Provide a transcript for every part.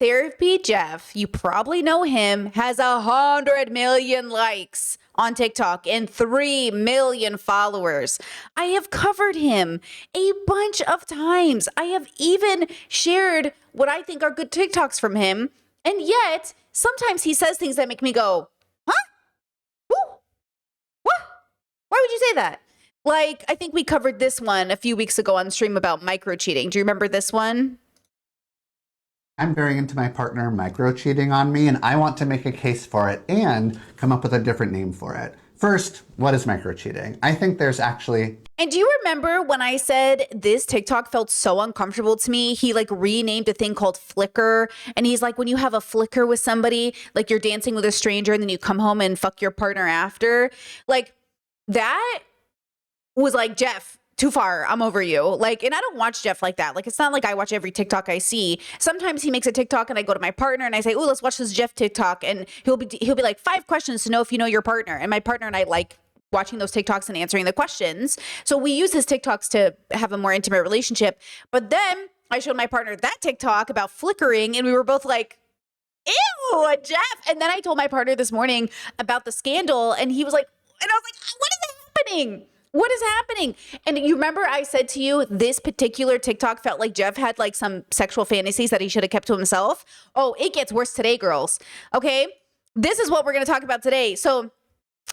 Therapy Jeff, you probably know him, has 100 million likes on TikTok and 3 million followers. I have covered him a bunch of times. I have even shared what I think are good TikToks from him. And yet, sometimes he says things that make me go, huh? Woo? What? Why would you say that? Like, I think we covered this one a few weeks ago on stream about micro cheating. Do you remember this one? I'm very into my partner micro cheating on me, and I want to make a case for it and come up with a different name for it. First, what is micro cheating? I think there's actually... And do you remember when I said this TikTok felt so uncomfortable to me? He like renamed a thing called flicker. And he's like, when you have a flicker with somebody, like you're dancing with a stranger and then you come home and fuck your partner after. Like that was like, Jeff, too far. I'm over you. Like, and I don't watch Jeff like that. Like, it's not like I watch every TikTok I see. Sometimes he makes a TikTok and I go to my partner and I say, oh, let's watch this Jeff TikTok. And he'll be like 5 questions to know if you know your partner. And my partner and I like watching those TikToks and answering the questions. So we use his TikToks to have a more intimate relationship. But then I showed my partner that TikTok about flickering and we were both like, ew, Jeff. And then I told my partner this morning about the scandal and he was like, and I was like, what is happening? What is happening? And you remember I said to you, this particular TikTok felt like Jeff had like some sexual fantasies that he should have kept to himself. Oh, it gets worse today, girls. Okay. This is what we're going to talk about today. So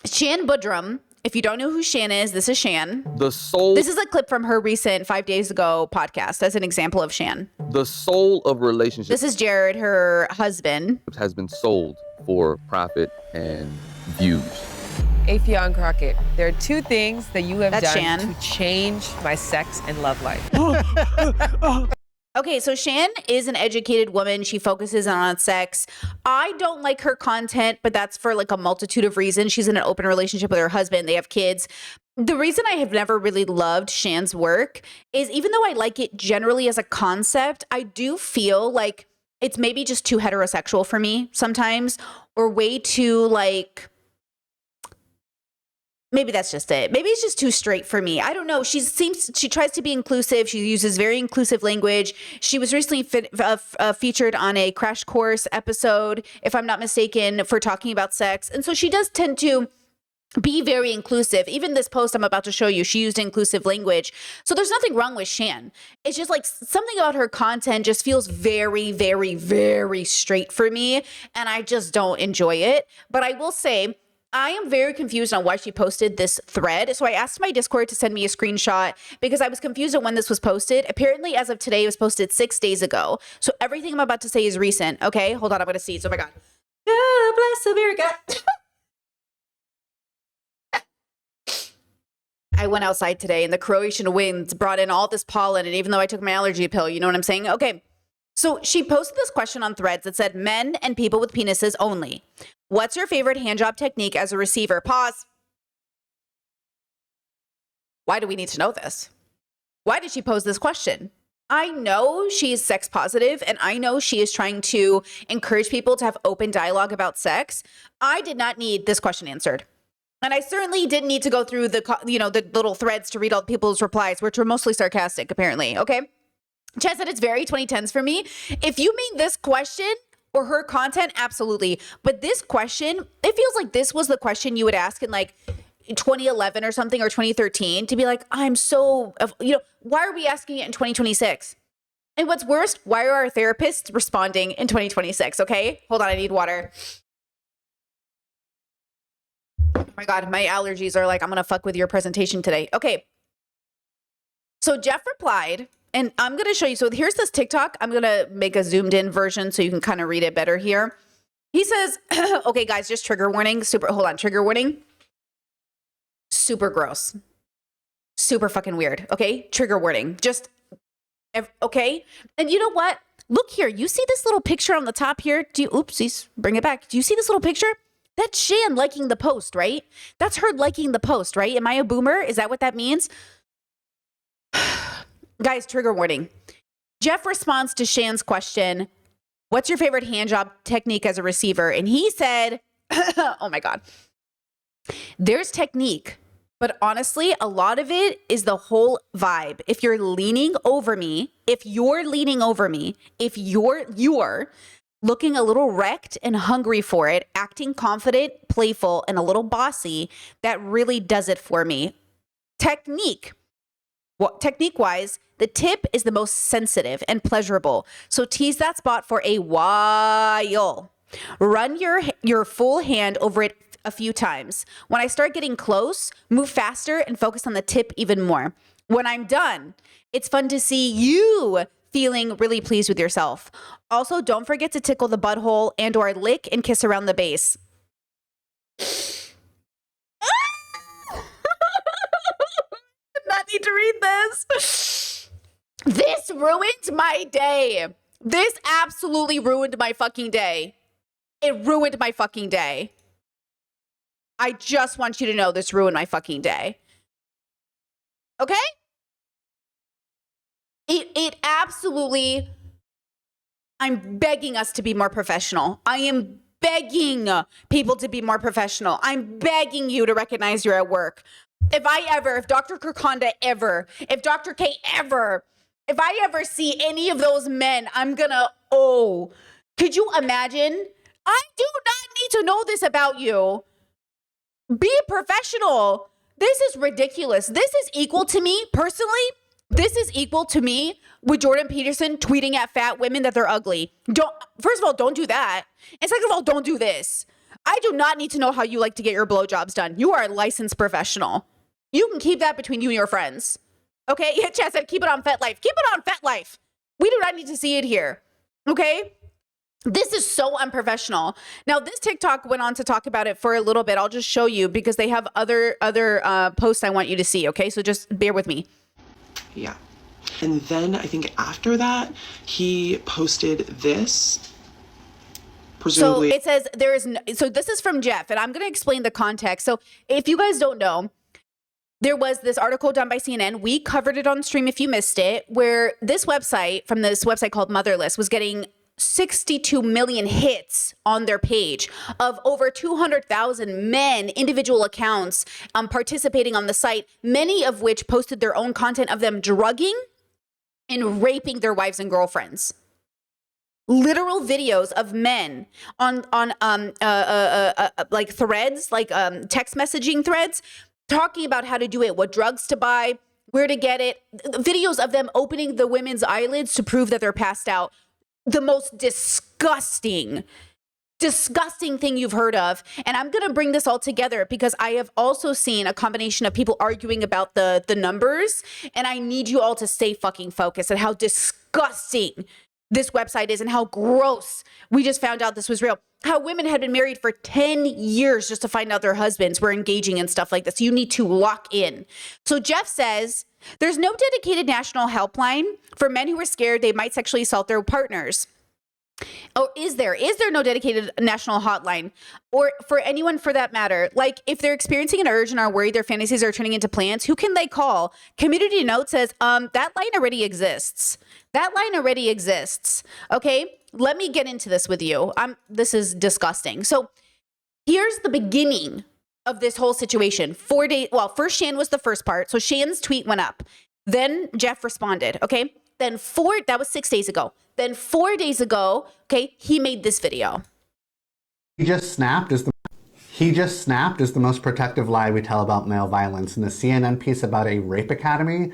Shan Budrum, if you don't know who Shan is, this is Shan. The soul. This is a clip from her recent 5 days ago podcast as an example of Shan. The soul of relationships. This is Jared, her husband. Has been sold for profit and views. Afion Crockett, there are 2 things that you have That's done Shan. to change my sex and love life. Okay, so Shan is an educated woman. She focuses on sex. I don't like her content, but that's for like a multitude of reasons. She's in an open relationship with her husband. They have kids. The reason I have never really loved Shan's work is even though I like it generally as a concept, I do feel like it's maybe just too heterosexual for me sometimes, or way too like... Maybe that's just it. Maybe it's just too straight for me. I don't know. She tries to be inclusive. She uses very inclusive language. She was recently featured on a Crash Course episode, if I'm not mistaken, for talking about sex. And so she does tend to be very inclusive. Even this post I'm about to show you, she used inclusive language. So there's nothing wrong with Shan. It's just like something about her content just feels very, very, very straight for me. And I just don't enjoy it. But I will say, I am very confused on why she posted this thread. So I asked my Discord to send me a screenshot because I was confused on when this was posted. Apparently, as of today, it was posted 6 days ago. So everything I'm about to say is recent. Okay, hold on. I'm going to see. Oh my God. God bless America. I went outside today and the Croatian winds brought in all this pollen. And even though I took my allergy pill, you know what I'm saying? Okay. So she posted this question on Threads that said, men and people with penises only. What's your favorite handjob technique as a receiver? Pause. Why do we need to know this? Why did she pose this question? I know she is sex positive and I know she is trying to encourage people to have open dialogue about sex. I did not need this question answered. And I certainly didn't need to go through the little threads to read all people's replies, which were mostly sarcastic, apparently. Okay. Chad said it's very 2010s for me. If you mean this question or her content, absolutely. But this question, it feels like this was the question you would ask in like 2011 or something, or 2013, to be like, I'm so, why are we asking it in 2026? And what's worse, why are our therapists responding in 2026? Okay, hold on, I need water. Oh my God, my allergies are like, I'm gonna fuck with your presentation today. Okay. So Jeff replied, and I'm going to show you. So here's this TikTok. I'm going to make a zoomed in version so you can kind of read it better here. He says, okay, guys, just trigger warning. Trigger warning. Super gross. Super fucking weird. Okay. Trigger warning. Okay. And you know what? Look here. You see this little picture on the top here? Oopsies, bring it back. Do you see this little picture? That's Shan liking the post, right? That's her liking the post, right? Am I a boomer? Is that what that means? Guys, trigger warning. Jeff responds to Shan's question, what's your favorite handjob technique as a receiver? And he said, oh my God, there's technique, but honestly, a lot of it is the whole vibe. If you're leaning over me, looking a little wrecked and hungry for it, acting confident, playful, and a little bossy, that really does it for me. Technique-wise, the tip is the most sensitive and pleasurable. So tease that spot for a while. Run your full hand over it a few times. When I start getting close, move faster and focus on the tip even more. When I'm done, it's fun to see you feeling really pleased with yourself. Also, don't forget to tickle the butthole and or lick and kiss around the base. Not need to read this. This ruined my day. This absolutely ruined my fucking day. It ruined my fucking day. I just want you to know this ruined my fucking day. Okay? It absolutely, I'm begging us to be more professional. I am begging people to be more professional. I'm begging you to recognize you're at work. If Dr. Kirkonda ever, if Dr. K ever, if I ever see any of those men, I'm gonna, could you imagine? I do not need to know this about you. Be professional. This is ridiculous. This is equal to me, personally, this is equal to me with Jordan Peterson tweeting at fat women that they're ugly. First of all, don't do that. And second of all, don't do this. I do not need to know how you like to get your blowjobs done. You are a licensed professional. You can keep that between you and your friends. Okay? Yeah, Chad said, keep it on FetLife. Keep it on FetLife. We do not need to see it here. Okay? This is so unprofessional. Now, this TikTok went on to talk about it for a little bit. I'll just show you because they have other posts I want you to see. Okay? So just bear with me. Yeah. And then I think after that, he posted this. Presumably. So it says so this is from Jeff, and I'm going to explain the context. So if you guys don't know, there was this article done by CNN. We covered it on stream if you missed it, where this website called Motherless was getting 62 million hits on their page of over 200,000 men, individual accounts participating on the site, many of which posted their own content of them drugging and raping their wives and girlfriends. Literal videos of men on like threads, like text messaging threads, talking about how to do it, what drugs to buy, where to get it, videos of them opening the women's eyelids to prove that they're passed out. The most disgusting thing you've heard of. And I'm going to bring this all together because I have also seen a combination of people arguing about the numbers. And I need you all to stay fucking focused on how disgusting this website is and how gross. We just found out this was real. How women had been married for 10 years just to find out their husbands were engaging in stuff like this. You need to lock in. So Jeff says, there's no dedicated national helpline for men who are scared they might sexually assault their partners. Oh, is there no dedicated national hotline? Or for anyone for that matter, like if they're experiencing an urge and are worried their fantasies are turning into plans, who can they call? Community Note says, that line already exists. That line already exists. Okay, let me get into this with you. This is disgusting. So here's the beginning of this whole situation. 4 days, well, first Shan was the first part. So Shan's tweet went up. Then Jeff responded, okay? Then that was 6 days ago. Then 4 days ago, okay, he made this video. He just snapped is the most protective lie we tell about male violence, and the CNN piece about a rape academy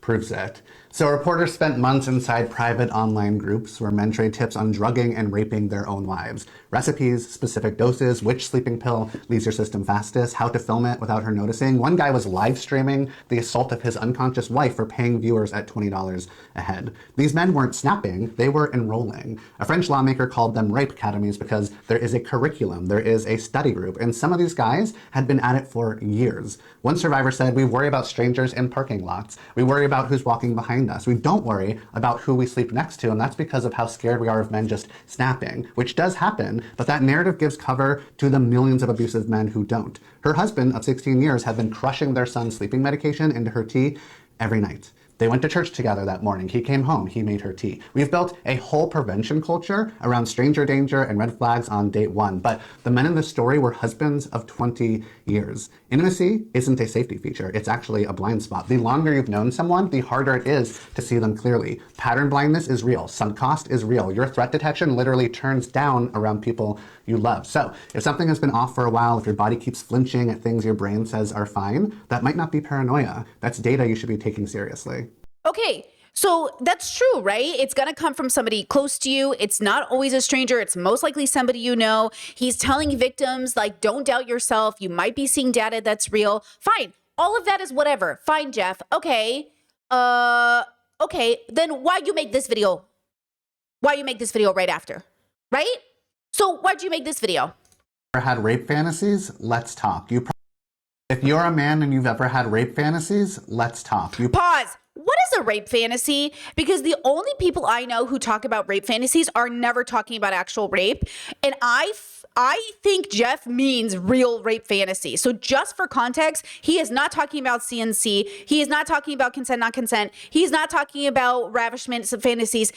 proves it. So reporters spent months inside private online groups where men trade tips on drugging and raping their own wives. Recipes, specific doses, which sleeping pill leaves your system fastest, how to film it without her noticing. One guy was live streaming the assault of his unconscious wife for paying viewers at $20 a head. These men weren't snapping, they were enrolling. A French lawmaker called them rape academies because there is a curriculum, there is a study group, and some of these guys had been at it for years. One survivor said, "We worry about strangers in parking lots. We worry about who's walking behind us. We don't worry about who we sleep next to, and that's because of how scared we are of men just snapping," which does happen, but that narrative gives cover to the millions of abusive men who don't. Her husband of 16 years had been crushing their son's sleeping medication into her tea every night. They went to church together that morning. He came home. He made her tea. We've built a whole prevention culture around stranger danger and red flags on date one. But the men in this story were husbands of 20 years. Intimacy isn't a safety feature. It's actually a blind spot. The longer you've known someone, the harder it is to see them clearly. Pattern blindness is real. Sunk cost is real. Your threat detection literally turns down around people you love. So if something has been off for a while, if your body keeps flinching at things your brain says are fine, that might not be paranoia. That's data you should be taking seriously. Okay, so that's true, right? It's going to come from somebody close to you. It's not always a stranger. It's most likely somebody you know. He's telling victims, like, don't doubt yourself. You might be seeing data that's real. Fine. All of that is whatever. Fine, Jeff. Okay. Okay. Then why you make this video? Why you make this video right after, right? So why'd you make this video? Ever had rape fantasies? Let's talk. If you're a man and you've ever had rape fantasies, let's talk. Pause. What is a rape fantasy? Because the only people I know who talk about rape fantasies are never talking about actual rape. And I think Jeff means real rape fantasy. So just for context, he is not talking about CNC. He is not talking about consent, not consent. He's not talking about ravishment fantasies.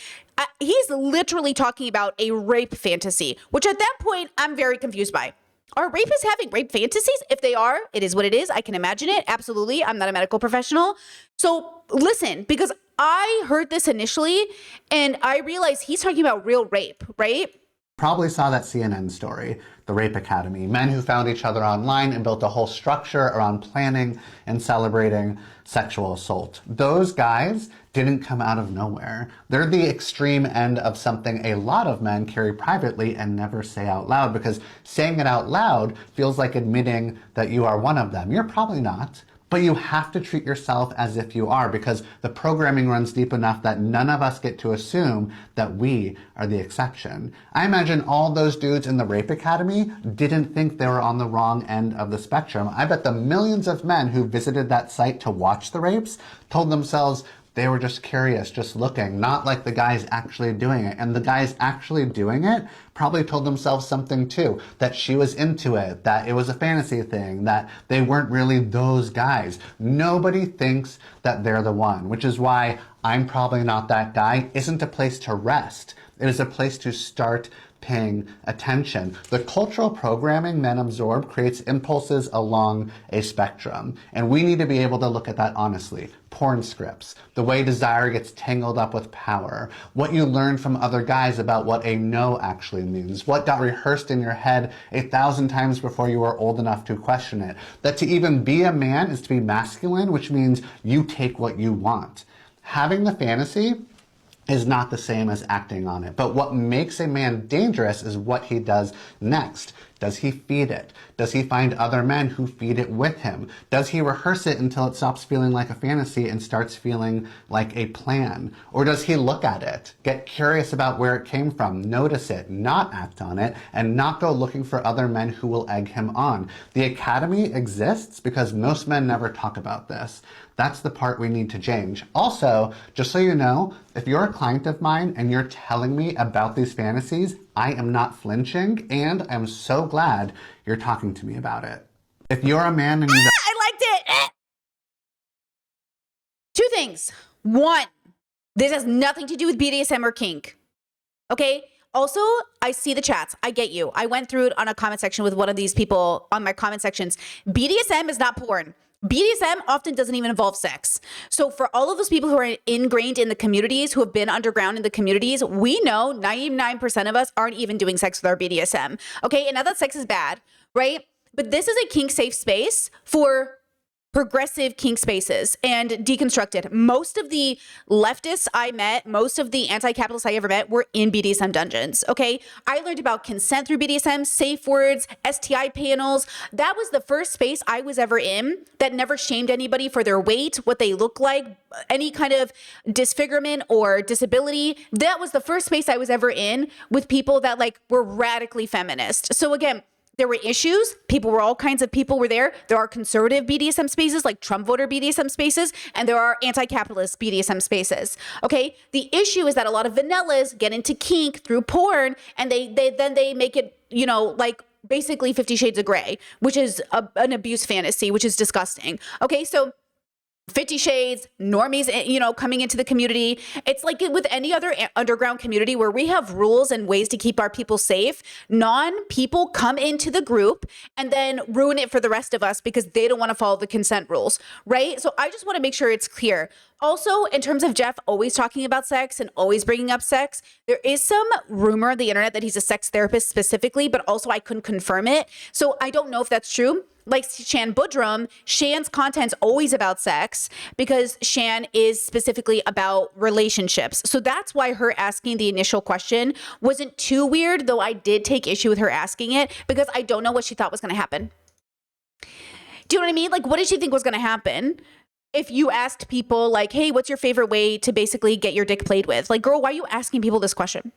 He's literally talking about a rape fantasy, which at that point, I'm very confused by. Are rapists having rape fantasies? If they are, it is what it is. I can imagine it. Absolutely. I'm not a medical professional. So listen, because I heard this initially and I realized he's talking about real rape, right? Probably saw that CNN story, the Rape Academy, men who found each other online and built a whole structure around planning and celebrating sexual assault. Those guys didn't come out of nowhere. They're the extreme end of something a lot of men carry privately and never say out loud, because saying it out loud feels like admitting that you are one of them. You're probably not. But you have to treat yourself as if you are, because the programming runs deep enough that none of us get to assume that we are the exception. I imagine all those dudes in the Rape Academy didn't think they were on the wrong end of the spectrum. I bet the millions of men who visited that site to watch the rapes told themselves they were just curious, just looking, not like the guys actually doing it. And the guys actually doing it probably told themselves something too, that she was into it, that it was a fantasy thing, that they weren't really those guys. Nobody thinks that they're the one, which is why I'm probably not that guy isn't a place to rest. It is a place to start paying attention. The cultural programming men absorb creates impulses along a spectrum, and we need to be able to look at that honestly. Porn scripts, the way desire gets tangled up with power, what you learn from other guys about what a no actually means, what got rehearsed in your head 1,000 times before you were old enough to question it. That to even be a man is to be masculine, which means you take what you want. Having the fantasy is not the same as acting on it. But what makes a man dangerous is what he does next. Does he feed it? Does he find other men who feed it with him? Does he rehearse it until it stops feeling like a fantasy and starts feeling like a plan? Or does he look at it, get curious about where it came from, notice it, not act on it, and not go looking for other men who will egg him on? The academy exists because most men never talk about this. That's the part we need to change. Also, just so you know, if you're a client of mine and you're telling me about these fantasies, I am not flinching, and I'm so glad you're talking to me about it. If you're a man and you... I liked it! Two things. One, this has nothing to do with BDSM or kink. Okay? Also, I see the chats. I get you. I went through it on a comment section with one of these people on my comment sections. BDSM is not porn. BDSM often doesn't even involve sex. So for all of those people who are ingrained in the communities, who have been underground in the communities, we know 99% of us aren't even doing sex with our BDSM. Okay, and not that sex is bad, right? But this is a kink safe space for progressive kink spaces and deconstructed. Most of the leftists I met, most of the anti-capitalists I ever met were in BDSM dungeons, okay? I learned about consent through BDSM, safe words, STI panels. That was the first space I was ever in that never shamed anybody for their weight, what they look like, any kind of disfigurement or disability. That was the first space I was ever in with people that like were radically feminist. So again, there were issues. All kinds of people were there. There are conservative BDSM spaces like Trump voter BDSM spaces, and there are anti-capitalist BDSM spaces. Okay. The issue is that a lot of vanillas get into kink through porn, and they make it, you know, like basically 50 Shades of Grey, which is an abuse fantasy, which is disgusting. Okay. So 50 Shades, normies, you know, coming into the community. It's like with any other underground community where we have rules and ways to keep our people safe. Non-people come into the group and then ruin it for the rest of us because they don't want to follow the consent rules, right? So I just want to make sure it's clear. Also, in terms of Jeff always talking about sex and always bringing up sex, there is some rumor on the internet that he's a sex therapist specifically, but also I couldn't confirm it. So I don't know if that's true. Like Shan Budrum, Shan's content's always about sex because Shan is specifically about relationships. So that's why her asking the initial question wasn't too weird, though I did take issue with her asking it because I don't know what she thought was going to happen. Do you know what I mean? Like, what did she think was going to happen? If you asked people like, hey, what's your favorite way to basically get your dick played with? Like, girl, why are you asking people this question?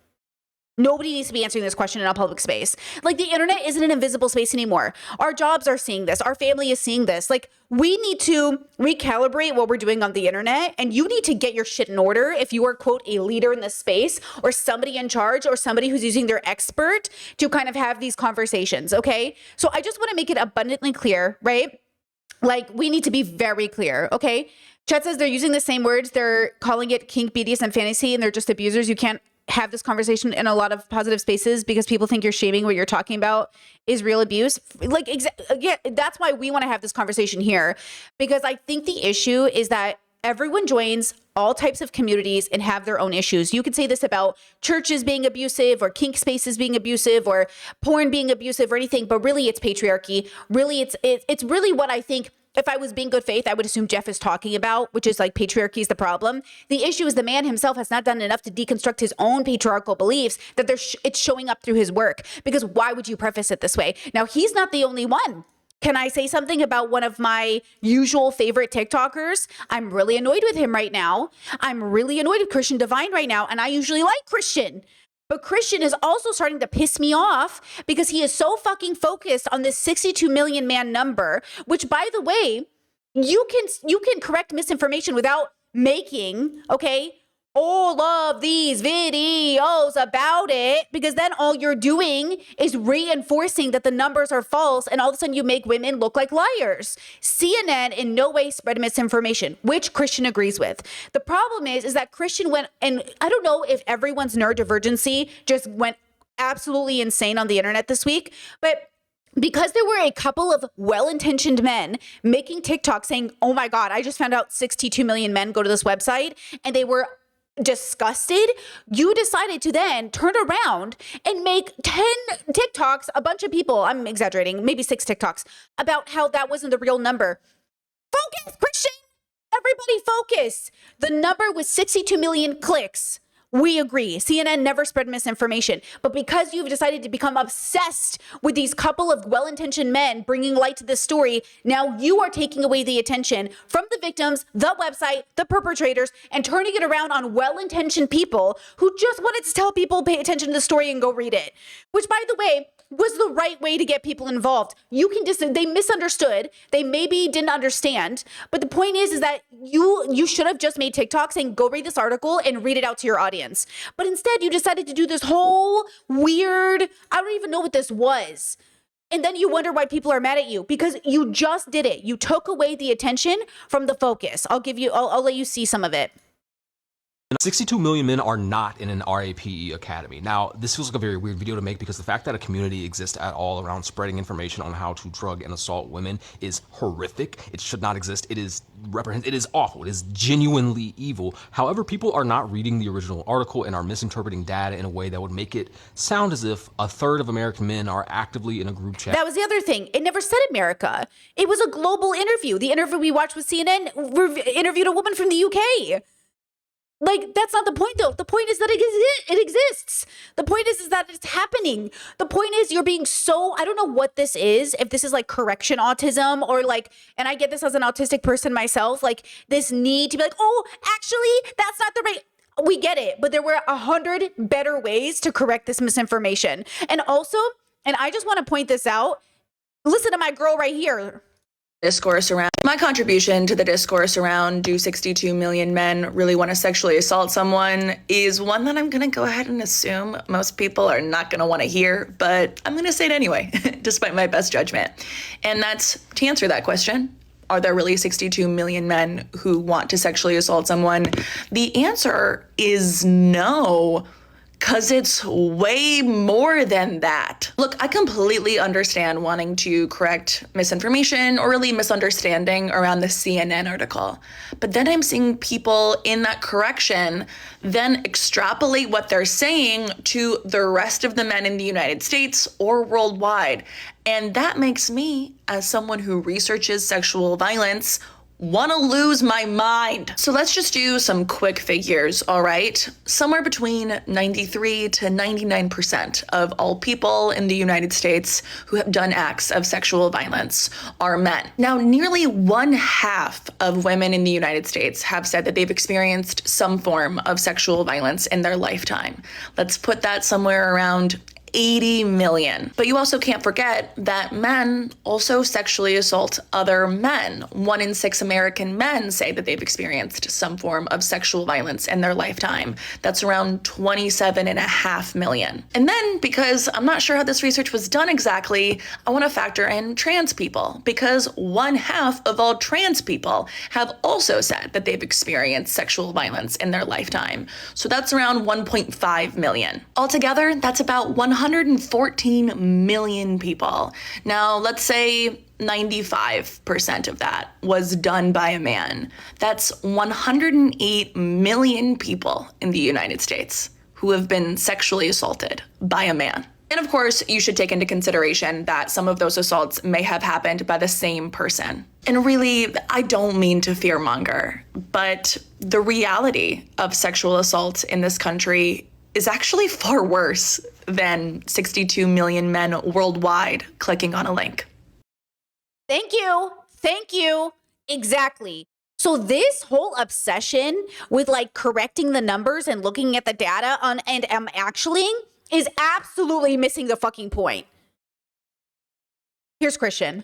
Nobody needs to be answering this question in a public space. Like, the internet isn't an invisible space anymore. Our jobs are seeing this. Our family is seeing this. Like, we need to recalibrate what we're doing on the internet, and you need to get your shit in order if you are, quote, a leader in this space or somebody in charge or somebody who's using their expert to kind of have these conversations, okay? So I just want to make it abundantly clear, right? Like, we need to be very clear, okay? Chet says they're using the same words. They're calling it kink, BDSM, fantasy, and they're just abusers. You can't have this conversation in a lot of positive spaces because people think you're shaming what you're talking about is real abuse. Like, yeah, that's why we want to have this conversation here, because I think the issue is that everyone joins all types of communities and have their own issues. You could say this about churches being abusive or kink spaces being abusive or porn being abusive or anything, but really it's patriarchy. Really, it's really what I think. If I was being good faith, I would assume Jeff is talking about, which is like patriarchy is the problem. The issue is the man himself has not done enough to deconstruct his own patriarchal beliefs that it's showing up through his work. Because why would you preface it this way? Now, he's not the only one. Can I say something about one of my usual favorite TikTokers? I'm really annoyed with him right now. I'm really annoyed with Christian Divine right now. And I usually like Christian. But Christian is also starting to piss me off because he is so fucking focused on this 62 million man number, which, by the way, you can correct misinformation without making, okay, all of these videos about it, because then all you're doing is reinforcing that the numbers are false, and all of a sudden you make women look like liars. CNN in no way spread misinformation, which Christian agrees with. The problem is that Christian went, and I don't know if everyone's neurodivergency just went absolutely insane on the internet this week, but because there were a couple of well-intentioned men making TikTok saying, oh my God, I just found out 62 million men go to this website, and they were disgusted, you decided to then turn around and make 10 TikToks, a bunch of people, I'm exaggerating, maybe 6 TikToks, about how that wasn't the real number. Focus, Christian! Everybody focus! The number was 62 million clicks. We agree. CNN never spread misinformation. But because you've decided to become obsessed with these couple of well-intentioned men bringing light to this story, now you are taking away the attention from the victims, the website, the perpetrators, and turning it around on well-intentioned people who just wanted to tell people pay attention to the story and go read it. Which, by the way, was the right way to get people involved. You can just, they misunderstood. They maybe didn't understand. But the point is that you should have just made TikTok saying, go read this article and read it out to your audience. But instead you decided to do this whole weird, I don't even know what this was. And then you wonder why people are mad at you because you just did it. You took away the attention from the focus. I'll let you see some of it. 62 million men are not in an RAPE academy. Now, this feels like a very weird video to make because the fact that a community exists at all around spreading information on how to drug and assault women is horrific. It should not exist. It is awful. It is genuinely evil. However, people are not reading the original article and are misinterpreting data in a way that would make it sound as if a third of American men are actively in a group chat. That was the other thing. It never said America. It was a global interview. The interview we watched with CNN interviewed a woman from the UK. Like, that's not the point, though. The point is that it exists. The point is that it's happening. The point is you're being so, I don't know what this is, if this is like correction autism or like, and I get this as an autistic person myself, like this need to be like, oh, actually, that's not the right, we get it. But there were 100 better ways to correct this misinformation. And also, and I just want to point this out, listen to my girl right here. Discourse around my contribution to the discourse around do 62 million men really want to sexually assault someone is one that I'm going to go ahead and assume most people are not going to want to hear, but I'm going to say it anyway, despite my best judgment. And that's to answer that question. are there really 62 million men who want to sexually assault someone? The answer is no. Because it's way more than that. Look, I completely understand wanting to correct misinformation or really misunderstanding around the CNN article. But then I'm seeing people in that correction then extrapolate what they're saying to the rest of the men in the United States or worldwide. And that makes me, as someone who researches sexual violence, want to lose my mind. So let's just do some quick figures, all right? Somewhere between 93 to 99% of all people in the United States who have done acts of sexual violence are men. Now, nearly 1/2 of women in the United States have said that they've experienced some form of sexual violence in their lifetime. Let's put that somewhere around 80 million. But you also can't forget that men also sexually assault other men. 1 in 6 American men say that they've experienced some form of sexual violence in their lifetime. That's around 27.5 million. And then, because I'm not sure how this research was done exactly, I want to factor in trans people, because 1/2 of all trans people have also said that they've experienced sexual violence in their lifetime. So that's around 1.5 million. Altogether, that's about 114 million people. Now, let's say 95% of that was done by a man. That's 108 million people in the United States who have been sexually assaulted by a man. And of course, you should take into consideration that some of those assaults may have happened by the same person. And really, I don't mean to fearmonger, but the reality of sexual assault in this country is actually far worse than 62 million men worldwide clicking on a link. Thank you. Thank you. Exactly. So this whole obsession with like correcting the numbers and looking at the data on and actually is absolutely missing the fucking point. Here's Christian.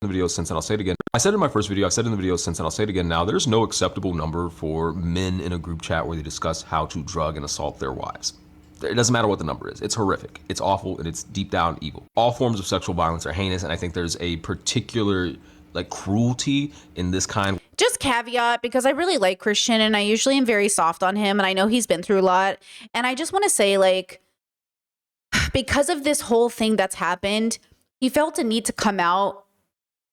The video since, and I'll say it again. I said in my first video, I said in the video since, and I'll say it again now, there's no acceptable number for men in a group chat where they discuss how to drug and assault their wives. It doesn't matter what the number is. It's horrific. It's awful, and it's deep down evil. All forms of sexual violence are heinous, and I think there's a particular like cruelty in this kind. Just caveat, because I really like Christian and I usually am very soft on him and I know he's been through a lot. And I just want to say, like, because of this whole thing that's happened, he felt a need to come out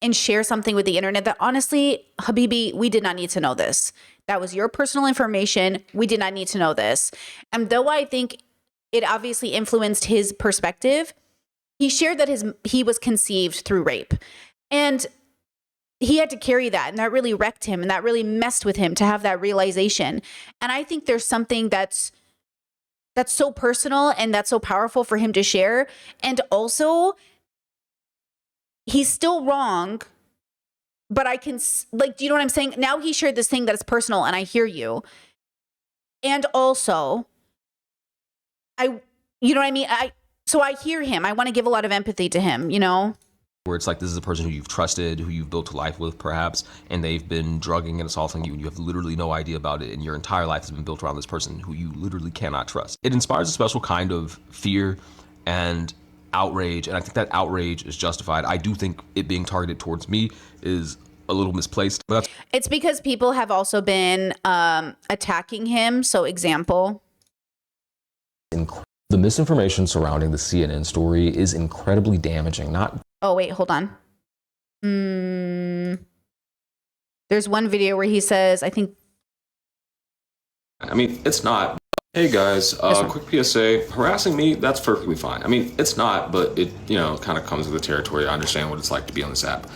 and share something with the internet that honestly, Habibi, we did not need to know this. That was your personal information. We did not need to know this. And though I think it obviously influenced his perspective, he shared that he was conceived through rape. And he had to carry that, and that really wrecked him, and that really messed with him to have that realization. And I think there's something that's so personal and that's so powerful for him to share. And also, he's still wrong, but I can, like, do you know what I'm saying? Now he shared this thing that is personal, and I hear you. And also, you know what I mean? So I hear him. I want to give a lot of empathy to him, you know? Where it's like, this is a person who you've trusted, who you've built a life with perhaps, and they've been drugging and assaulting you, and you have literally no idea about it, and your entire life has been built around this person who you literally cannot trust. It inspires a special kind of fear and outrage, and I think that outrage is justified. I do think it being targeted towards me is a little misplaced. But it's because people have also been attacking him. So example. The misinformation surrounding the CNN story is incredibly damaging. Oh, wait, hold on. There's one video where he says, I mean, it's not. Hey guys, quick PSA, harassing me, that's perfectly fine. I mean, it's not, but it, kind of comes with the territory. I understand what it's like to be on this app.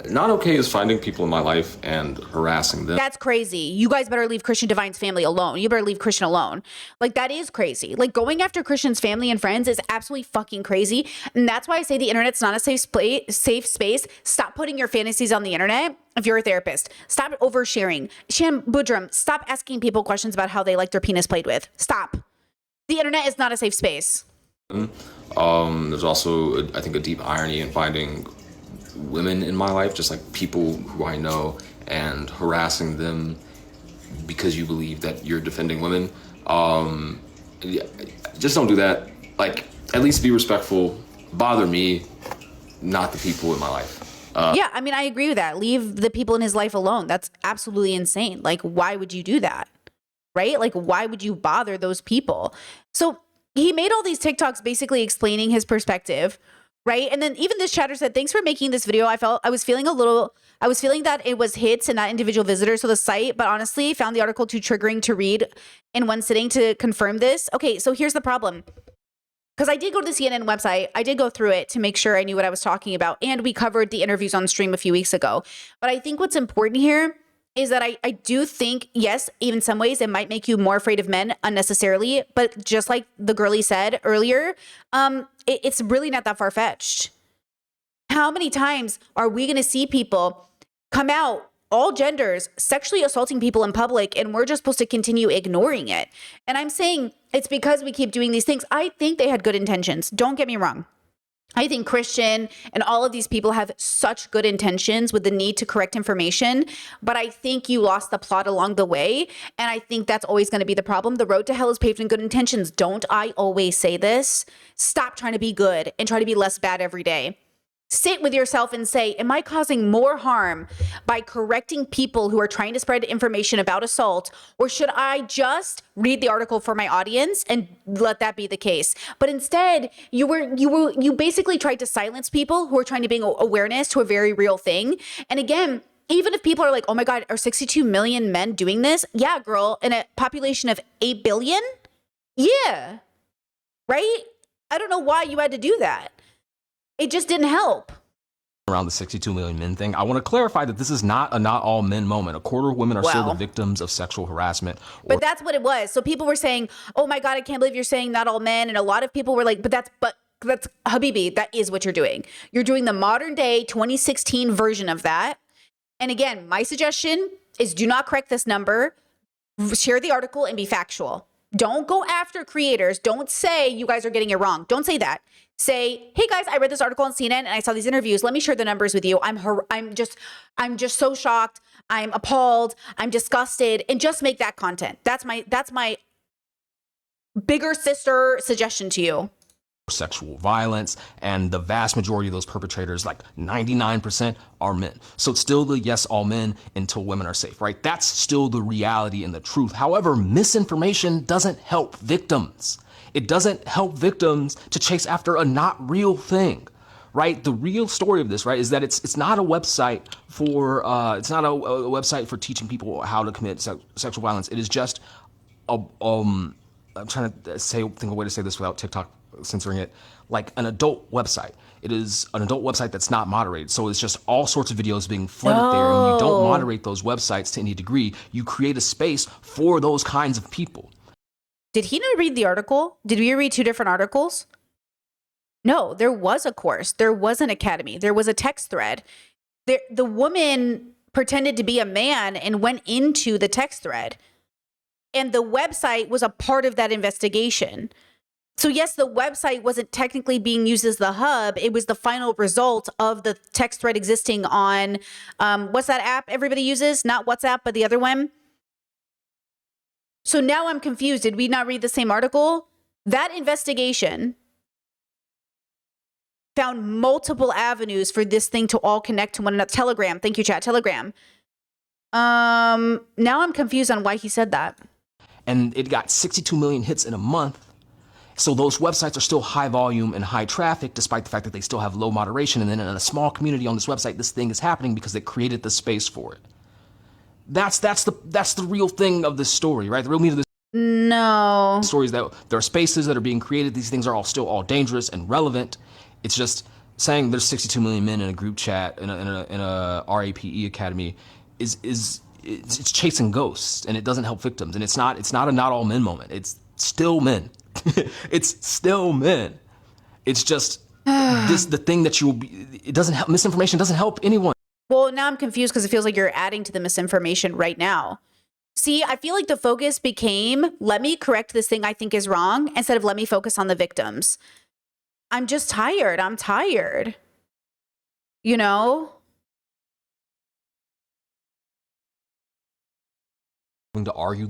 Not okay is finding people in my life and harassing them. That's crazy. You guys better leave Christian Divine's family alone. You better leave Christian alone. Like, that is crazy. Like, going after Christian's family and friends is absolutely fucking crazy. And that's why I say the internet's not a safe space. Stop putting your fantasies on the internet if you're a therapist. Stop oversharing. Shan Budram, stop asking people questions about how they like their penis played with. Stop. The internet is not a safe space. There's also, I think, a deep irony in finding women in my life, just like people who I know, and harassing them because you believe that you're defending women. Just don't do that. Like, at least be respectful. Bother me, not the people in my life. Yeah, I mean, I agree with that. Leave the people in his life alone. That's absolutely insane. Like, why would you do that? Right? Like, why would you bother those people? So he made all these TikToks basically explaining his perspective, right? And then even this chatter said, thanks for making this video. I was feeling that it was hits and not individual visitors to the site, but honestly found the article too triggering to read in one sitting to confirm this. Okay, so here's the problem. Because I did go to the CNN website. I did go through it to make sure I knew what I was talking about. And we covered the interviews on stream a few weeks ago. But I think what's important here is that I do think, yes, even some ways it might make you more afraid of men unnecessarily. But just like the girlie said earlier, it's really not that far-fetched. How many times are we going to see people come out, all genders, sexually assaulting people in public, and we're just supposed to continue ignoring it? And I'm saying it's because we keep doing these things. I think they had good intentions. Don't get me wrong. I think Christian and all of these people have such good intentions with the need to correct information, but I think you lost the plot along the way. And I think that's always going to be the problem. The road to hell is paved in good intentions. Don't I always say this? Stop trying to be good and try to be less bad every day. Sit with yourself and say, am I causing more harm by correcting people who are trying to spread information about assault? Or should I just read the article for my audience and let that be the case? But instead, you basically tried to silence people who are trying to bring awareness to a very real thing. And again, even if people are like, oh my God, are 62 million men doing this? Yeah, girl, in a population of 8 billion? Yeah, right? I don't know why you had to do that. It just didn't help. Around the 62 million men thing, I want to clarify that this is not a not all men moment. A quarter of women are still the victims of sexual harassment. But that's what it was. So people were saying, oh my God, I can't believe you're saying not all men. And a lot of people were like, but that's Habibi, that is what you're doing. You're doing the modern day 2016 version of that. And again, my suggestion is do not correct this number, share the article and be factual. Don't go after creators. Don't say you guys are getting it wrong. Don't say that. Say, hey guys, I read this article on CNN and I saw these interviews. Let me share the numbers with you. I'm just so shocked. I'm appalled. I'm disgusted. And just make that content. That's my bigger sister suggestion to you. Sexual violence, and the vast majority of those perpetrators, like 99%, are men. So it's still the yes, all men until women are safe, right? That's still the reality and the truth. However, misinformation doesn't help victims. It doesn't help victims to chase after a not real thing, right? The real story of this, right, is that it's not a website for website for teaching people how to commit sexual violence. It is just I'm trying to think of a way to say this without TikTok censoring it, like an adult website. It is an adult website that's not moderated. So it's just all sorts of videos being flooded there. And when you don't moderate those websites to any degree, you create a space for those kinds of people. Did he not read the article? Did we read two different articles? No, there was a course. There was an academy. There was a text thread. The woman pretended to be a man and went into the text thread. And the website was a part of that investigation. So yes, the website wasn't technically being used as the hub. It was the final result of the text thread existing on, what's that app everybody uses? Not WhatsApp, but the other one. So now I'm confused. Did we not read the same article? That investigation found multiple avenues for this thing to all connect to one another. Telegram. Thank you, chat. Telegram. Now I'm confused on why he said that. And it got 62 million hits in a month. So those websites are still high volume and high traffic, despite the fact that they still have low moderation. And then in a small community on this website, this thing is happening because they created the space for it. That's the real thing of this story, right? The real meaning of this story is that there are spaces that are being created. These things are still all dangerous and relevant. It's just saying there's 62 million men in a group chat in a RAPE academy it's chasing ghosts, and it doesn't help victims. And it's not a not all men moment. It's still men. It's still men. It's just the thing that it doesn't help. Misinformation doesn't help anyone. Well, now I'm confused because it feels like you're adding to the misinformation right now. See, I feel like the focus became, let me correct this thing I think is wrong, instead of let me focus on the victims. I'm just tired. I'm tired. You know? To argue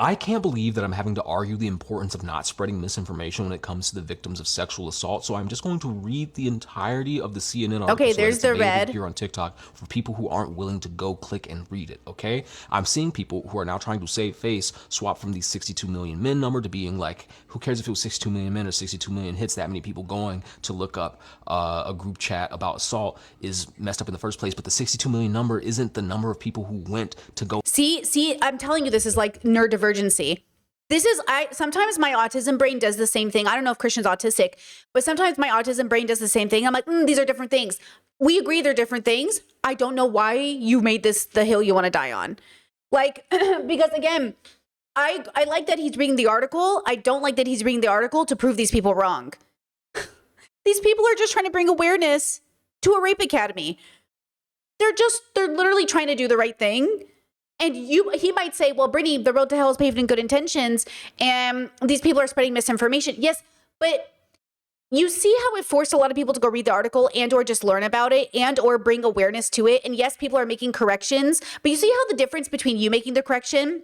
I can't believe that I'm having to argue the importance of not spreading misinformation when it comes to the victims of sexual assault. So I'm just going to read the entirety of the CNN article. Okay, so there's the red here on TikTok for people who aren't willing to go click and read it. Okay, I'm seeing people who are now trying to save face swap from the 62 million men number to being like, who cares if it was 62 million men or 62 million hits? That many people going to look up a group chat about assault is messed up in the first place. But the 62 million number isn't the number of people who went to go. See, I'm telling you, this is like neurodivergency. This is, sometimes my autism brain does the same thing. I don't know if Christian's autistic, but sometimes my autism brain does the same thing. I'm like, these are different things. We agree they're different things. I don't know why you made this the hill you want to die on. Like, because again, I like that he's reading the article. I don't like that he's reading the article to prove these people wrong. These people are just trying to bring awareness to a rape academy. They're literally trying to do the right thing. And he might say, well, Brittany, the road to hell is paved in good intentions, and these people are spreading misinformation. Yes, but you see how it forced a lot of people to go read the article and or just learn about it and or bring awareness to it. And yes, people are making corrections, but you see how the difference between you making the correction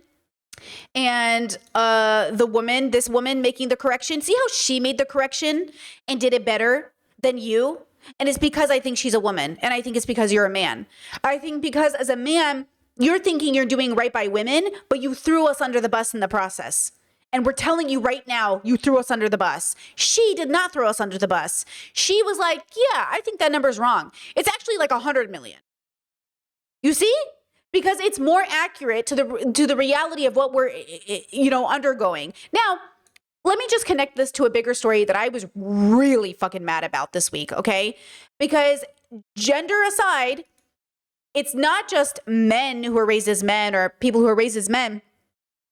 and this woman making the correction, see how she made the correction and did it better than you? And it's because I think she's a woman, and I think it's because you're a man. I think because as a man, you're thinking you're doing right by women, but you threw us under the bus in the process. And we're telling you right now, you threw us under the bus. She did not throw us under the bus. She was like, yeah, I think that number's wrong. It's actually like 100 million. You see? Because it's more accurate to the reality of what we're, undergoing. Now, let me just connect this to a bigger story that I was really fucking mad about this week, okay? Because gender aside, it's not just men who are raised as men or people who are raised as men,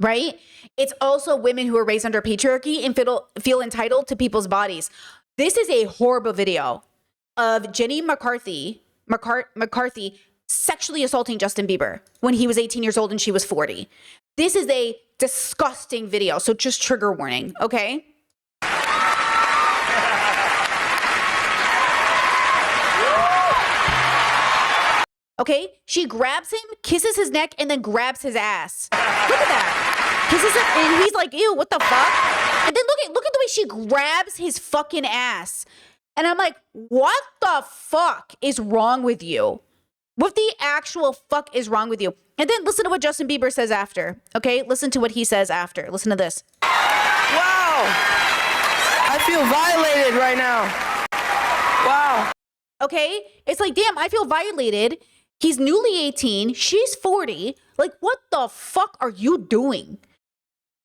right? It's also women who are raised under patriarchy and feel entitled to people's bodies. This is a horrible video of Jenny McCarthy sexually assaulting Justin Bieber when he was 18 years old and she was 40. This is a disgusting video, so just trigger warning, okay? Okay, she grabs him, kisses his neck, and then grabs his ass. Look at that. Kisses him, and he's like, ew, what the fuck? And then look at the way she grabs his fucking ass. And I'm like, what the fuck is wrong with you? What the actual fuck is wrong with you? And then listen to what Justin Bieber says after. Okay, listen to what he says after. Listen to this. Wow. I feel violated right now. Wow. Okay, it's like, damn, I feel violated. He's newly 18. She's 40. Like, what the fuck are you doing?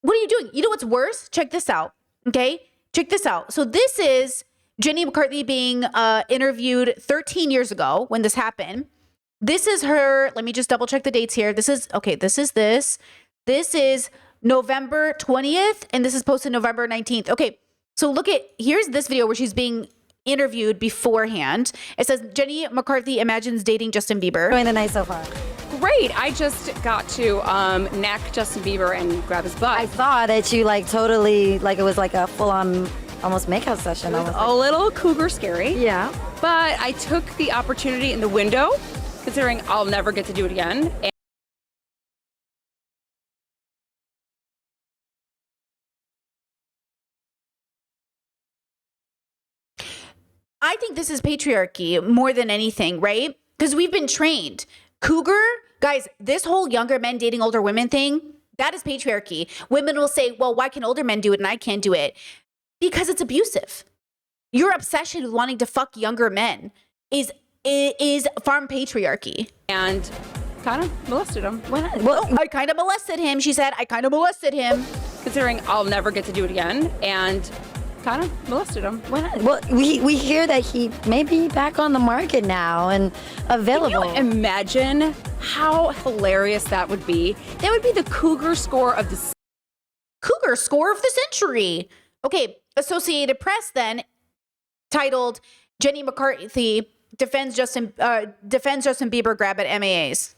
What are you doing? You know what's worse? Check this out. Okay? Check this out. So this is Jenny McCarthy being interviewed 13 years ago when this happened. This is her. Let me just double check the dates here. This is November 20th, and this is posted November 19th. Okay. So here's this video where she's being interviewed beforehand. It says, Jenny McCarthy imagines dating Justin Bieber. Enjoying the night so far. Great. I just got to neck Justin Bieber and grab his butt. I saw that you totally, it was like a full-on almost makeout session. It was a little cougar scary. Yeah. But I took the opportunity in the window, considering I'll never get to do it again. I think this is patriarchy more than anything, right? Because we've been trained. Cougar, guys, this whole younger men dating older women thing, that is patriarchy. Women will say, well, why can older men do it and I can't do it? Because it's abusive. Your obsession with wanting to fuck younger men is farm patriarchy. And kind of molested him. Well, I kind of molested him. She said, I kind of molested him. Considering I'll never get to do it again. And kind of molested him. Well, we hear that he may be back on the market now and available. Can you imagine how hilarious that would be? That would be the cougar score of the century. Okay, Associated Press then titled Jenny McCarthy defends Justin Bieber grab at MAAs.